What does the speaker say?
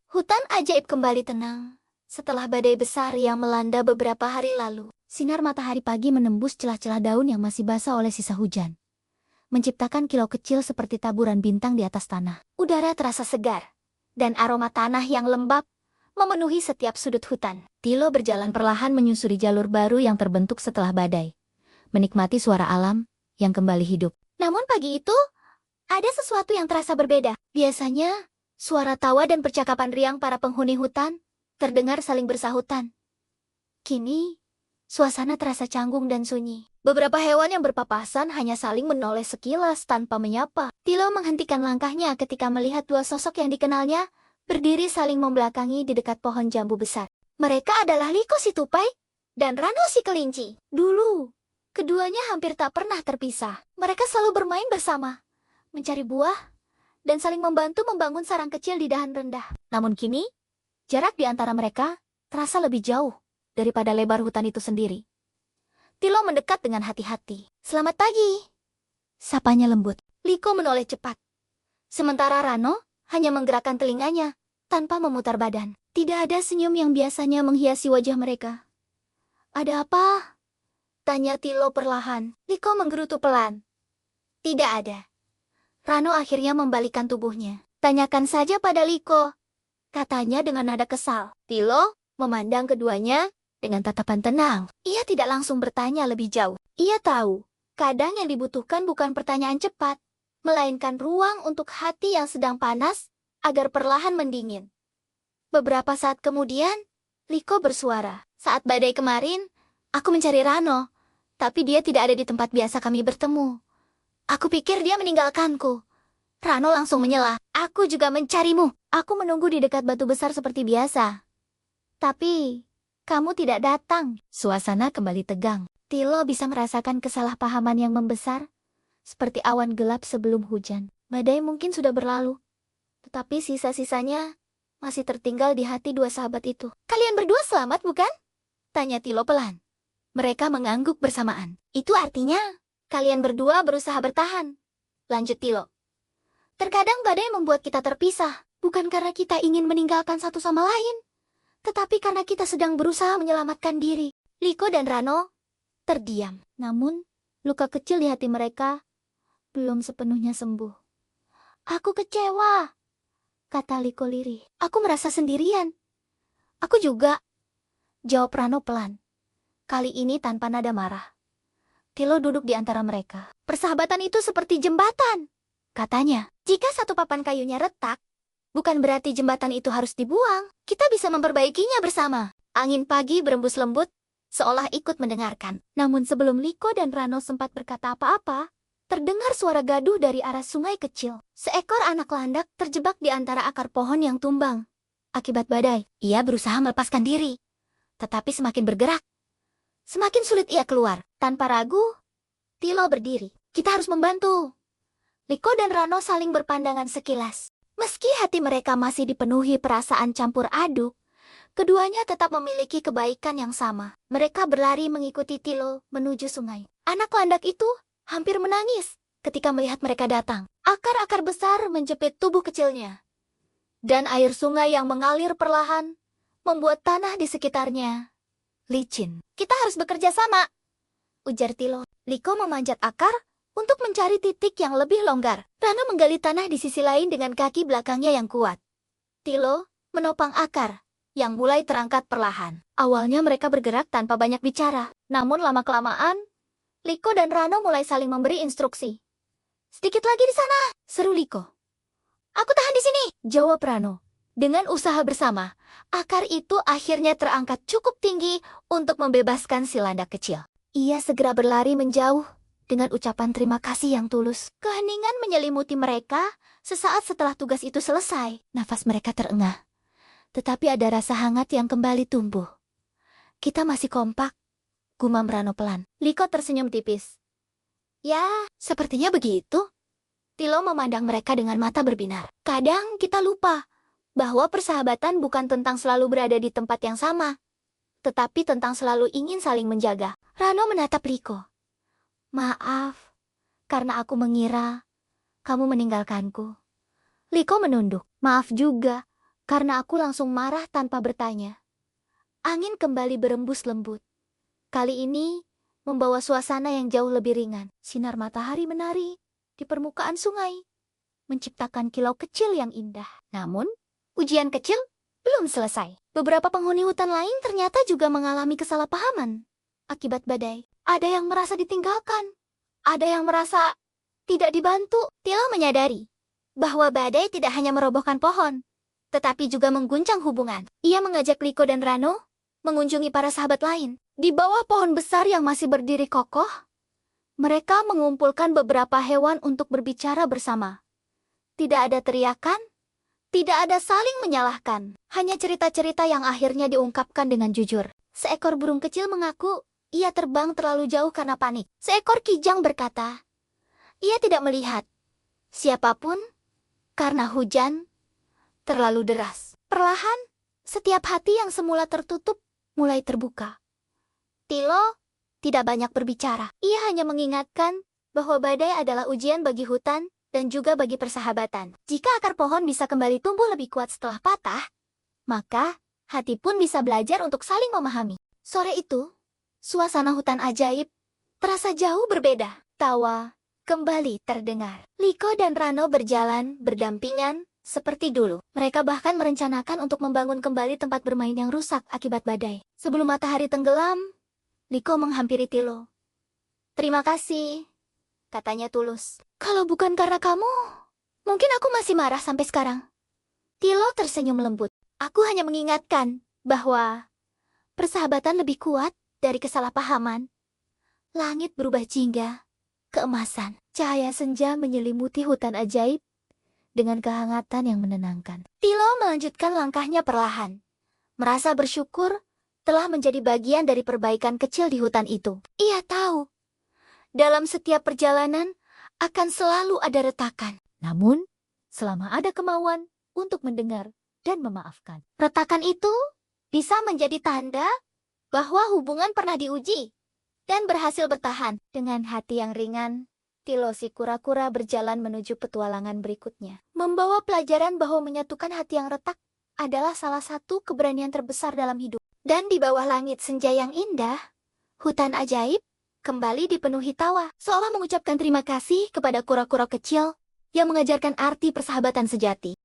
Hutan ajaib kembali tenang setelah badai besar yang melanda beberapa hari lalu. Sinar matahari pagi menembus celah-celah daun yang masih basah oleh sisa hujan, menciptakan kilau kecil seperti taburan bintang di atas tanah. Udara terasa segar, dan aroma tanah yang lembab memenuhi setiap sudut hutan. Tilo berjalan perlahan menyusuri jalur baru yang terbentuk setelah badai, menikmati suara alam yang kembali hidup. Namun pagi itu, ada sesuatu yang terasa berbeda. Biasanya, suara tawa dan percakapan riang para penghuni hutan terdengar saling bersahutan. Kini, suasana terasa canggung dan sunyi. Beberapa hewan yang berpapasan hanya saling menoleh sekilas tanpa menyapa. Tilo menghentikan langkahnya ketika melihat dua sosok yang dikenalnya berdiri saling membelakangi di dekat pohon jambu besar. Mereka adalah Liko si tupai dan Rano si kelinci. Dulu, keduanya hampir tak pernah terpisah. Mereka selalu bermain bersama, mencari buah, dan saling membantu membangun sarang kecil di dahan rendah. Namun kini, jarak di antara mereka terasa lebih jauh daripada lebar hutan itu sendiri. Tilo mendekat dengan hati-hati. "Selamat pagi," sapanya lembut. Liko menoleh cepat, sementara Rano hanya menggerakkan telinganya tanpa memutar badan. Tidak ada senyum yang biasanya menghiasi wajah mereka. "Ada apa?" tanya Tilo perlahan. Liko menggerutu pelan. "Tidak ada." Rano akhirnya membalikkan tubuhnya. "Tanyakan saja pada Liko," katanya dengan nada kesal. Tilo memandang keduanya dengan tatapan tenang. Ia tidak langsung bertanya lebih jauh. Ia tahu, kadang yang dibutuhkan bukan pertanyaan cepat, melainkan ruang untuk hati yang sedang panas agar perlahan mendingin. Beberapa saat kemudian, Liko bersuara. "Saat badai kemarin, aku mencari Rano, tapi dia tidak ada di tempat biasa kami bertemu. Aku pikir dia meninggalkanku." Rano langsung menyela. "Aku juga mencarimu. Aku menunggu di dekat batu besar seperti biasa. Tapi, kamu tidak datang." Suasana kembali tegang. Tilo bisa merasakan kesalahpahaman yang membesar, seperti awan gelap sebelum hujan. Badai mungkin sudah berlalu, tetapi sisa-sisanya masih tertinggal di hati dua sahabat itu. "Kalian berdua selamat, bukan?" tanya Tilo pelan. Mereka mengangguk bersamaan. "Itu artinya, kalian berdua berusaha bertahan," lanjut Tilo. "Terkadang badai membuat kita terpisah, bukan karena kita ingin meninggalkan satu sama lain, tetapi karena kita sedang berusaha menyelamatkan diri." Liko dan Rano terdiam. Namun, luka kecil di hati mereka belum sepenuhnya sembuh. "Aku kecewa," kata Liko lirih. "Aku merasa sendirian." "Aku juga," jawab Rano pelan, kali ini tanpa nada marah. Tilo duduk di antara mereka. "Persahabatan itu seperti jembatan," katanya. "Jika satu papan kayunya retak, bukan berarti jembatan itu harus dibuang. Kita bisa memperbaikinya bersama." Angin pagi berembus lembut, seolah ikut mendengarkan. Namun sebelum Liko dan Rano sempat berkata apa-apa, terdengar suara gaduh dari arah sungai kecil. Seekor anak landak terjebak di antara akar pohon yang tumbang akibat badai. Ia berusaha melepaskan diri, tetapi semakin bergerak, semakin sulit ia keluar. Tanpa ragu, Tilo berdiri. "Kita harus membantu." Liko dan Rano saling berpandangan sekilas. Meski hati mereka masih dipenuhi perasaan campur aduk, keduanya tetap memiliki kebaikan yang sama. Mereka berlari mengikuti Tilo menuju sungai. Anak landak itu hampir menangis ketika melihat mereka datang. Akar-akar besar menjepit tubuh kecilnya, dan air sungai yang mengalir perlahan membuat tanah di sekitarnya licin. "Kita harus bekerja sama," ujar Tilo. Liko memanjat akar untuk mencari titik yang lebih longgar. Rano menggali tanah di sisi lain dengan kaki belakangnya yang kuat. Tilo menopang akar yang mulai terangkat perlahan. Awalnya mereka bergerak tanpa banyak bicara. Namun lama-kelamaan, Liko dan Rano mulai saling memberi instruksi. "Sedikit lagi di sana," seru Liko. "Aku tahan di sini," jawab Rano. Dengan usaha bersama, akar itu akhirnya terangkat cukup tinggi untuk membebaskan si landak kecil. Ia segera berlari menjauh dengan ucapan terima kasih yang tulus. Keheningan menyelimuti mereka sesaat setelah tugas itu selesai. Nafas mereka terengah, tetapi ada rasa hangat yang kembali tumbuh. "Kita masih kompak," gumam Rano pelan. Liko tersenyum tipis. "Ya, sepertinya begitu." Tilo memandang mereka dengan mata berbinar. "Kadang kita lupa bahwa persahabatan bukan tentang selalu berada di tempat yang sama, tetapi tentang selalu ingin saling menjaga." Rano menatap Liko. "Maaf, karena aku mengira kamu meninggalkanku." Liko menunduk. "Maaf juga, Karena aku langsung marah tanpa bertanya. Angin kembali berembus lembut. Kali ini membawa suasana yang jauh lebih ringan. Sinar matahari menari di permukaan sungai, menciptakan kilau kecil yang indah. Namun, ujian kecil belum selesai. Beberapa penghuni hutan lain ternyata juga mengalami kesalahpahaman akibat badai. Ada yang merasa ditinggalkan, ada yang merasa tidak dibantu. Tilo menyadari bahwa badai tidak hanya merobohkan pohon, tetapi juga mengguncang hubungan. Ia mengajak Liko dan Rano mengunjungi para sahabat lain. Di bawah pohon besar yang masih berdiri kokoh, mereka mengumpulkan beberapa hewan untuk berbicara bersama. Tidak ada teriakan, tidak ada saling menyalahkan. Hanya cerita-cerita yang akhirnya diungkapkan dengan jujur. Seekor burung kecil mengaku ia terbang terlalu jauh karena panik. Seekor kijang berkata, ia tidak melihat siapapun karena hujan terlalu deras. Perlahan, setiap hati yang semula tertutup mulai terbuka. Tilo tidak banyak berbicara. Ia hanya mengingatkan bahwa badai adalah ujian bagi hutan dan juga bagi persahabatan. Jika akar pohon bisa kembali tumbuh lebih kuat setelah patah, maka hati pun bisa belajar untuk saling memahami. Sore itu, suasana hutan ajaib terasa jauh berbeda. Tawa kembali terdengar. Liko dan Rano berjalan berdampingan seperti dulu. Mereka bahkan merencanakan untuk membangun kembali tempat bermain yang rusak akibat badai. Sebelum matahari tenggelam, Liko menghampiri Tilo. Terima kasih, katanya tulus. Kalau bukan karena kamu, mungkin aku masih marah sampai sekarang. Tilo tersenyum lembut. Aku hanya mengingatkan bahwa persahabatan lebih kuat dari kesalahpahaman. Langit berubah jingga, keemasan. Cahaya senja menyelimuti hutan ajaib dengan kehangatan yang menenangkan. Tilo melanjutkan langkahnya perlahan, merasa bersyukur telah menjadi bagian dari perbaikan kecil di hutan itu. Ia tahu, dalam setiap perjalanan akan selalu ada retakan. Namun, selama ada kemauan untuk mendengar dan memaafkan, retakan itu bisa menjadi tanda bahwa hubungan pernah diuji dan berhasil bertahan. Dengan hati yang ringan, Tilo si kura-kura berjalan menuju petualangan berikutnya. Membawa pelajaran bahwa menyatukan hati yang retak adalah salah satu keberanian terbesar dalam hidup. Dan di bawah langit senja yang indah, hutan ajaib kembali dipenuhi tawa, seolah mengucapkan terima kasih kepada kura-kura kecil yang mengajarkan arti persahabatan sejati.